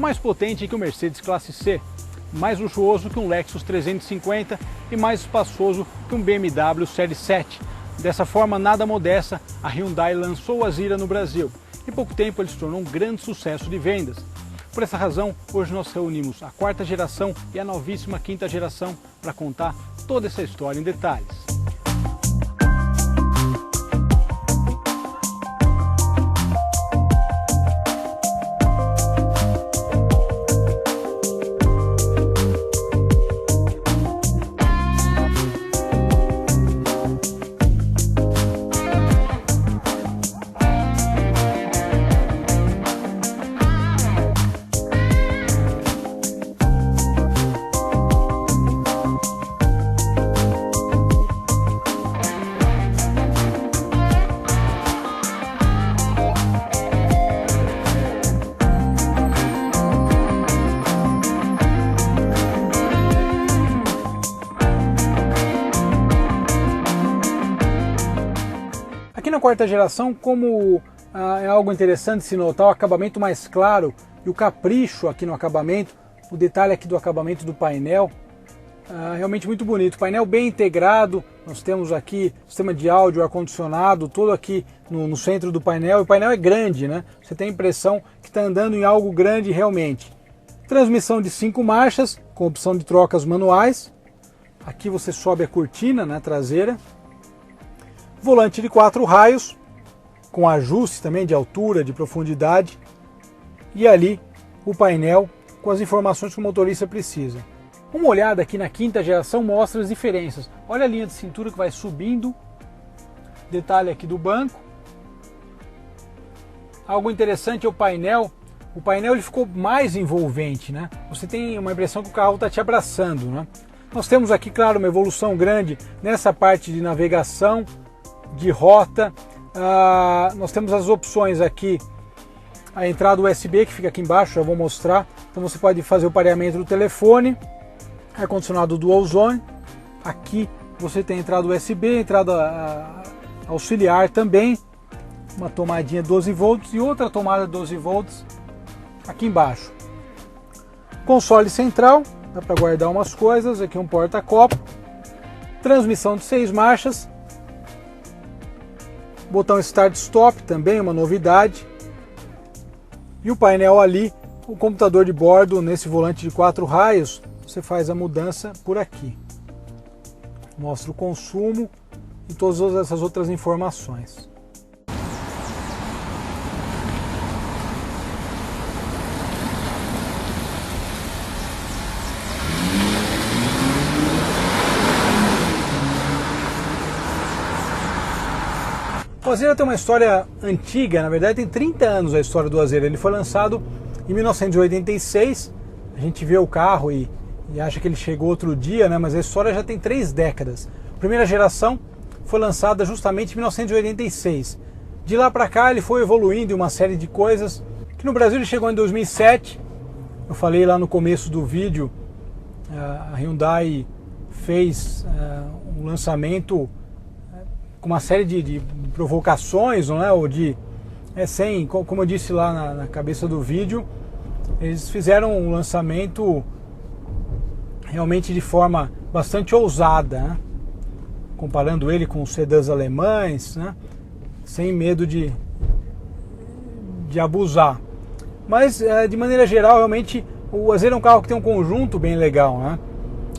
mais potente que o Mercedes Classe C, mais luxuoso que um Lexus 350 e mais espaçoso que um BMW Série 7. Dessa forma nada modesta, a Hyundai lançou o Azera no Brasil. Em pouco tempo ele se tornou um grande sucesso de vendas. Por essa razão, hoje nós reunimos a 4ª geração e a novíssima 5ª geração para contar toda essa história em detalhes. Aqui na 4ª geração, como é algo interessante se notar o acabamento mais claro e o capricho aqui no acabamento, o detalhe aqui do acabamento do painel, realmente muito bonito. Painel bem integrado, nós temos aqui sistema de áudio, ar-condicionado, todo aqui no centro do painel. E o painel é grande, né? Você tem a impressão que está andando em algo grande realmente. Transmissão de 5 marchas, com opção de trocas manuais. Aqui você sobe a cortina, né, traseira. Volante de 4 raios, com ajuste também de altura, de profundidade. E ali o painel com as informações que o motorista precisa. Uma olhada aqui na 5ª geração mostra as diferenças. Olha a linha de cintura que vai subindo. Detalhe aqui do banco. Algo interessante é o painel. O painel ele ficou mais envolvente, né? Você tem uma impressão que o carro está te abraçando, né? Nós temos aqui, claro, uma evolução grande nessa parte de navegação, de rota. Nós temos as opções aqui, a entrada USB que fica aqui embaixo, já vou mostrar. Então você pode fazer o pareamento do telefone, ar-condicionado dual zone. Aqui você tem entrada USB, entrada auxiliar também, uma tomadinha 12 volts e outra tomada 12 volts aqui embaixo. Console central, dá para guardar umas coisas, aqui um porta-copo, transmissão de 6 marchas, botão Start Stop também, uma novidade, e o painel ali, o computador de bordo nesse volante de 4 raios, você faz a mudança por aqui. Mostra o consumo e todas essas outras informações. O Azera tem uma história antiga, na verdade tem 30 anos a história do Azera. Ele foi lançado em 1986, a gente vê o carro e acha que ele chegou outro dia, né? Mas a história já tem 3 décadas. A primeira geração foi lançada justamente em 1986. De lá para cá ele foi evoluindo em uma série de coisas, que no Brasil ele chegou em 2007, eu falei lá no começo do vídeo, a Hyundai fez um lançamento com uma série de provocações, não é? Ou de, como eu disse lá na cabeça do vídeo, eles fizeram um lançamento realmente de forma bastante ousada, né? Comparando ele com os sedãs alemães, né? Sem medo de abusar. Mas de maneira geral, realmente o Azera é um carro que tem um conjunto bem legal, né?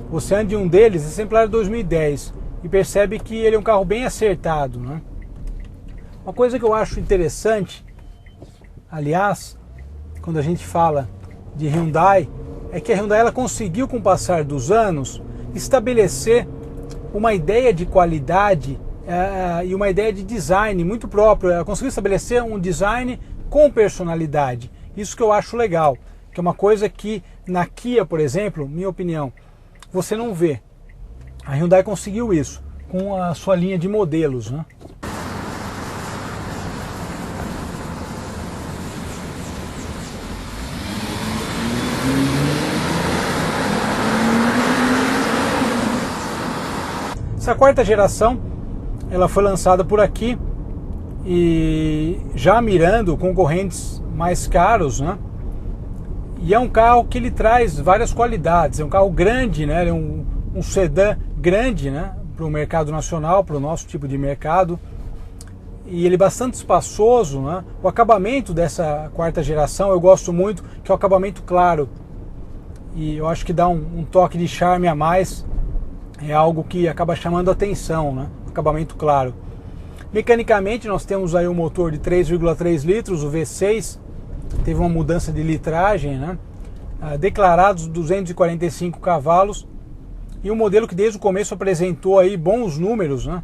Você anda em um deles, exemplar de 2010, e percebe que ele é um carro bem acertado, né? Uma coisa que eu acho interessante, aliás, quando a gente fala de Hyundai, é que a Hyundai ela conseguiu, com o passar dos anos, estabelecer uma ideia de qualidade e uma ideia de design muito próprio. Ela conseguiu estabelecer um design com personalidade. Isso que eu acho legal, que é uma coisa que na Kia, por exemplo, minha opinião, você não vê. A Hyundai conseguiu isso com a sua linha de modelos, né? Essa 4ª geração, ela foi lançada por aqui e já mirando concorrentes mais caros, né? E é um carro que ele traz várias qualidades. É um carro grande, né? Ele é um sedã grande, né? Para o mercado nacional, para o nosso tipo de mercado. E ele é bastante espaçoso, né? O acabamento dessa quarta geração eu gosto muito, que é o acabamento claro. E eu acho que dá um toque de charme a mais. É algo que acaba chamando a atenção, né? Acabamento claro. Mecanicamente nós temos aí um motor de 3,3 litros, o V6. Teve uma mudança de litragem, né? Declarados 245 cavalos. E um modelo que desde o começo apresentou aí bons números, né?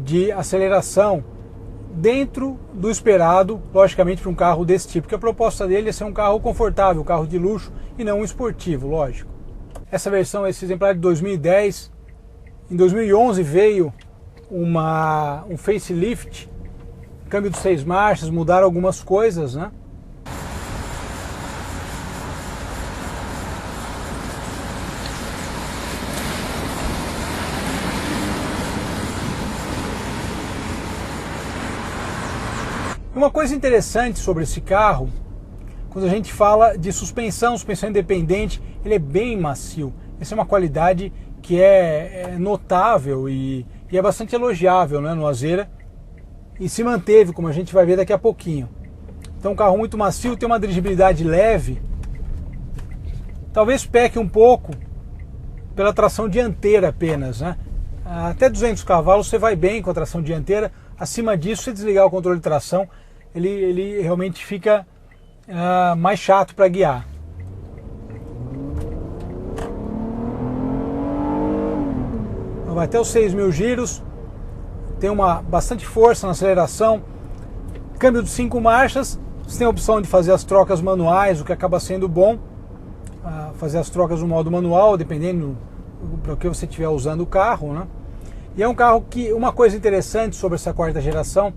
De aceleração dentro do esperado, logicamente, para um carro desse tipo, porque a proposta dele é ser um carro confortável, um carro de luxo e não um esportivo, lógico. Essa versão, esse exemplar de 2010, em 2011 veio um facelift, câmbio de 6 marchas, mudaram algumas coisas, né? Uma coisa interessante sobre esse carro, quando a gente fala de suspensão independente, ele é bem macio. Essa é uma qualidade que é notável e é bastante elogiável, né, no Azera. E se manteve, como a gente vai ver daqui a pouquinho. Então um carro muito macio, tem uma dirigibilidade leve. Talvez peque um pouco pela tração dianteira apenas, né? Até 200 cavalos você vai bem com a tração dianteira. Acima disso, se desligar o controle de tração, ele realmente fica mais chato para guiar. Vai até os 6.000 giros, tem bastante força na aceleração, câmbio de 5 marchas, você tem a opção de fazer as trocas manuais, o que acaba sendo bom, fazer as trocas no modo manual, dependendo do que você estiver usando o carro, né? E é um carro que, uma coisa interessante sobre essa quarta geração,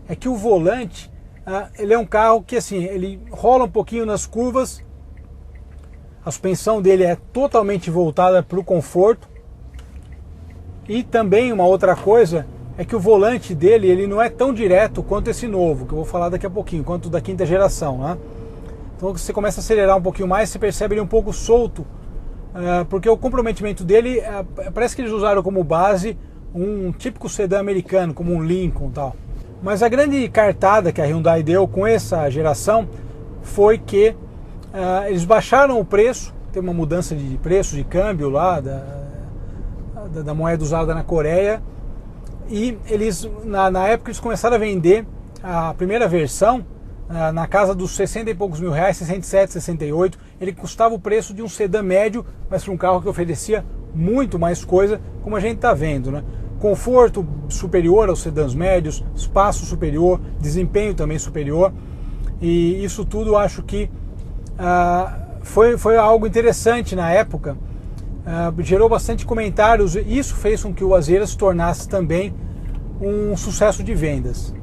é que o volante, ele é um carro que assim, ele rola um pouquinho nas curvas, a suspensão dele é totalmente voltada para o conforto, e também uma outra coisa é que o volante dele ele não é tão direto quanto esse novo, que eu vou falar daqui a pouquinho, quanto da quinta geração, né? Então você começa a acelerar um pouquinho mais, você percebe ele um pouco solto, porque o comprometimento dele, parece que eles usaram como base um típico sedã americano, como um Lincoln e tal. Mas a grande cartada que a Hyundai deu com essa geração foi que eles baixaram o preço, tem uma mudança de preço de câmbio lá da moeda usada na Coreia, e eles na época eles começaram a vender a primeira versão na casa dos 60 e poucos mil reais, 67, 68. Ele custava o preço de um sedã médio, mas para um carro que oferecia muito mais coisa, como a gente está vendo, né? Conforto superior aos sedãs médios, espaço superior, desempenho também superior, e isso tudo eu acho que foi algo interessante na época, gerou bastante comentários, e isso fez com que o Azera se tornasse também um sucesso de vendas.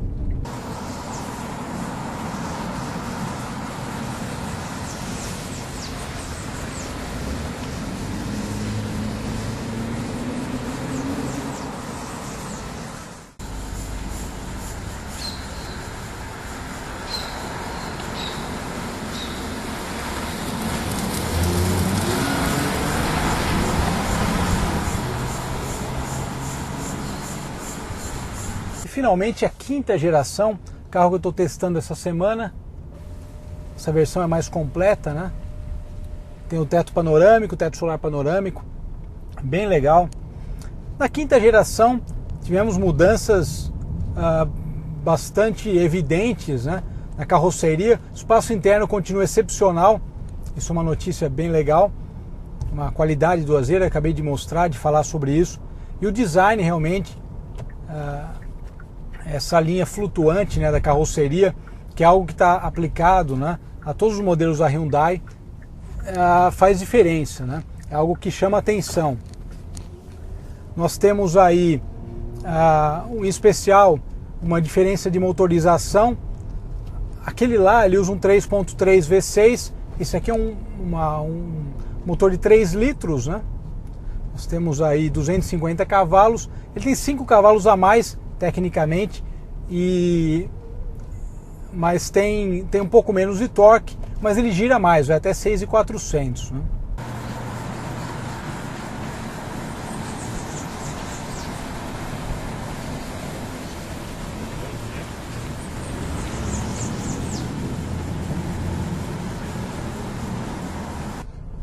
Finalmente a quinta geração, carro que eu estou testando essa semana. Essa versão é mais completa, né? Tem o teto panorâmico, o teto solar panorâmico, bem legal. Na quinta geração tivemos mudanças bastante evidentes, né? Na carroceria, o espaço interno continua excepcional, isso é uma notícia bem legal, uma qualidade do Azera, acabei de mostrar, de falar sobre isso. E o design realmente, essa linha flutuante, né, da carroceria, que é algo que está aplicado, né, a todos os modelos da Hyundai, faz diferença, né? É algo que chama atenção. Nós temos aí, em especial, uma diferença de motorização. Aquele lá, ele usa um 3.3 V6, esse aqui é um motor de 3 litros, né? Nós temos aí 250 cavalos, ele tem 5 cavalos a mais, tecnicamente, mas tem um pouco menos de torque, mas ele gira mais, vai até 6.400, né?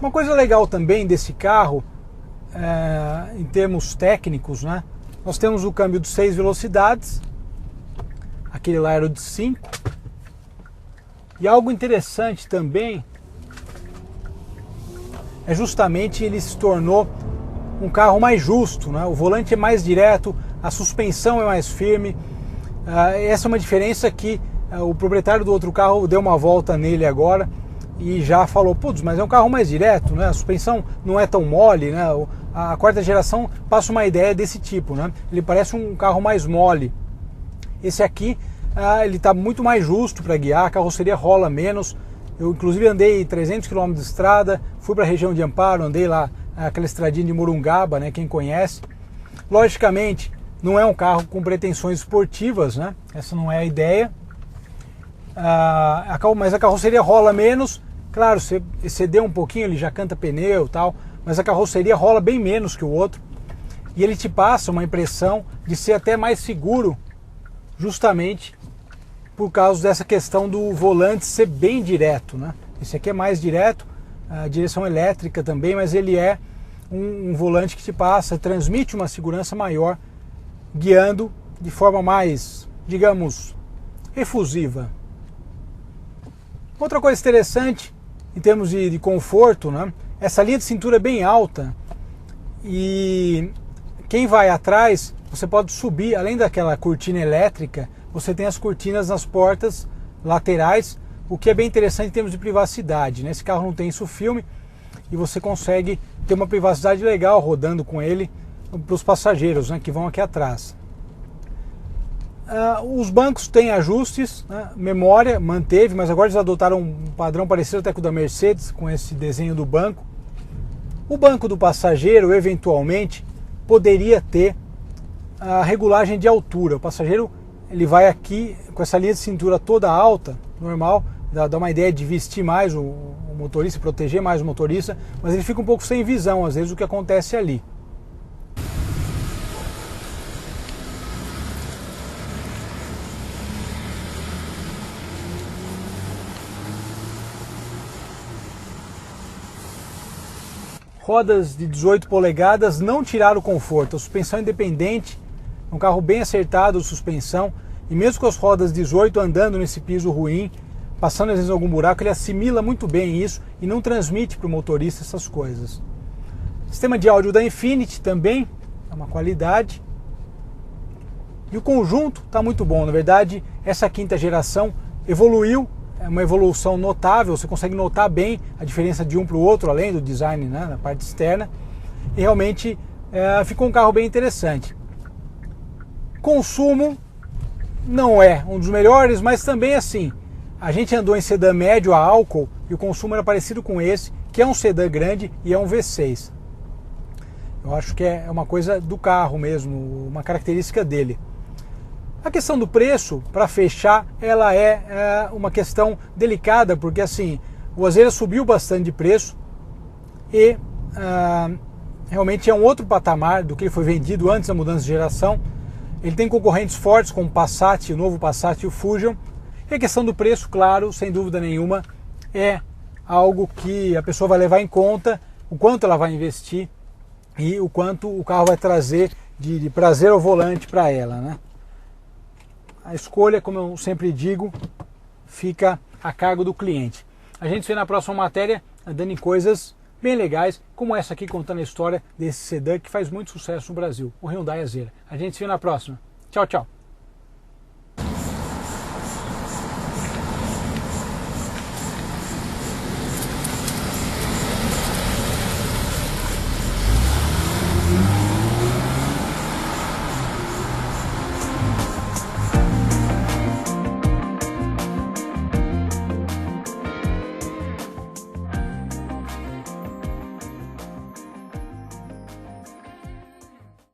Uma coisa legal também desse carro, em termos técnicos, né? Nós temos o câmbio de 6 velocidades, aquele lá era o de 5. E algo interessante também é justamente ele se tornou um carro mais justo, né? O volante é mais direto, a suspensão é mais firme. Essa é uma diferença que o proprietário do outro carro deu uma volta nele agora e já falou, putz, mas é um carro mais direto, né? A suspensão não é tão mole, né? A quarta geração passa uma ideia desse tipo, né? Ele parece um carro mais mole. Esse aqui, ele está muito mais justo para guiar, a carroceria rola menos. Eu inclusive andei 300 km de estrada, fui para a região de Amparo, andei lá aquela estradinha de Morungaba, né? Quem conhece. Logicamente, não é um carro com pretensões esportivas, né? Essa não é a ideia. Mas a carroceria rola menos. Claro, você exceder um pouquinho, ele já canta pneu e tal, mas a carroceria rola bem menos que o outro. E ele te passa uma impressão de ser até mais seguro, justamente por causa dessa questão do volante ser bem direto, né? Esse aqui é mais direto, a direção elétrica também, mas ele é um volante que te passa, transmite uma segurança maior, guiando de forma mais, digamos, efusiva. Outra coisa interessante em termos de conforto, né? Essa linha de cintura é bem alta e quem vai atrás, você pode subir, além daquela cortina elétrica, você tem as cortinas nas portas laterais, o que é bem interessante em termos de privacidade, né? Esse carro não tem isso filme e você consegue ter uma privacidade legal rodando com ele para os passageiros, né, que vão aqui atrás. Os bancos têm ajustes, né? Memória manteve, mas agora eles adotaram um padrão parecido até com o da Mercedes, com esse desenho do banco. O banco do passageiro, eventualmente, poderia ter a regulagem de altura. O passageiro ele vai aqui com essa linha de cintura toda alta, normal, dá uma ideia de vestir mais o motorista, proteger mais o motorista, mas ele fica um pouco sem visão, às vezes, o que acontece ali. Rodas de 18 polegadas não tiraram o conforto. A suspensão independente, um carro bem acertado de suspensão, e mesmo com as rodas 18 andando nesse piso ruim, passando às vezes algum buraco, ele assimila muito bem isso e não transmite para o motorista essas coisas. Sistema de áudio da Infiniti também é uma qualidade. E o conjunto está muito bom. Na verdade, essa quinta geração evoluiu. É uma evolução notável, você consegue notar bem a diferença de um para o outro, além do design, né, na parte externa. E realmente ficou um carro bem interessante. Consumo não é um dos melhores, mas também assim, a gente andou em sedã médio a álcool e o consumo era parecido com esse, que é um sedã grande e é um V6. Eu acho que é uma coisa do carro mesmo, uma característica dele. A questão do preço, para fechar, ela é uma questão delicada, porque assim, o Azera subiu bastante de preço e realmente é um outro patamar do que ele foi vendido antes da mudança de geração. Ele tem concorrentes fortes como o Passat, o novo Passat e o Fusion. E a questão do preço, claro, sem dúvida nenhuma, é algo que a pessoa vai levar em conta, o quanto ela vai investir e o quanto o carro vai trazer de prazer ao volante para ela, né? A escolha, como eu sempre digo, fica a cargo do cliente. A gente se vê na próxima matéria andando em coisas bem legais, como essa aqui contando a história desse sedã que faz muito sucesso no Brasil, o Hyundai Azera. A gente se vê na próxima. Tchau, tchau.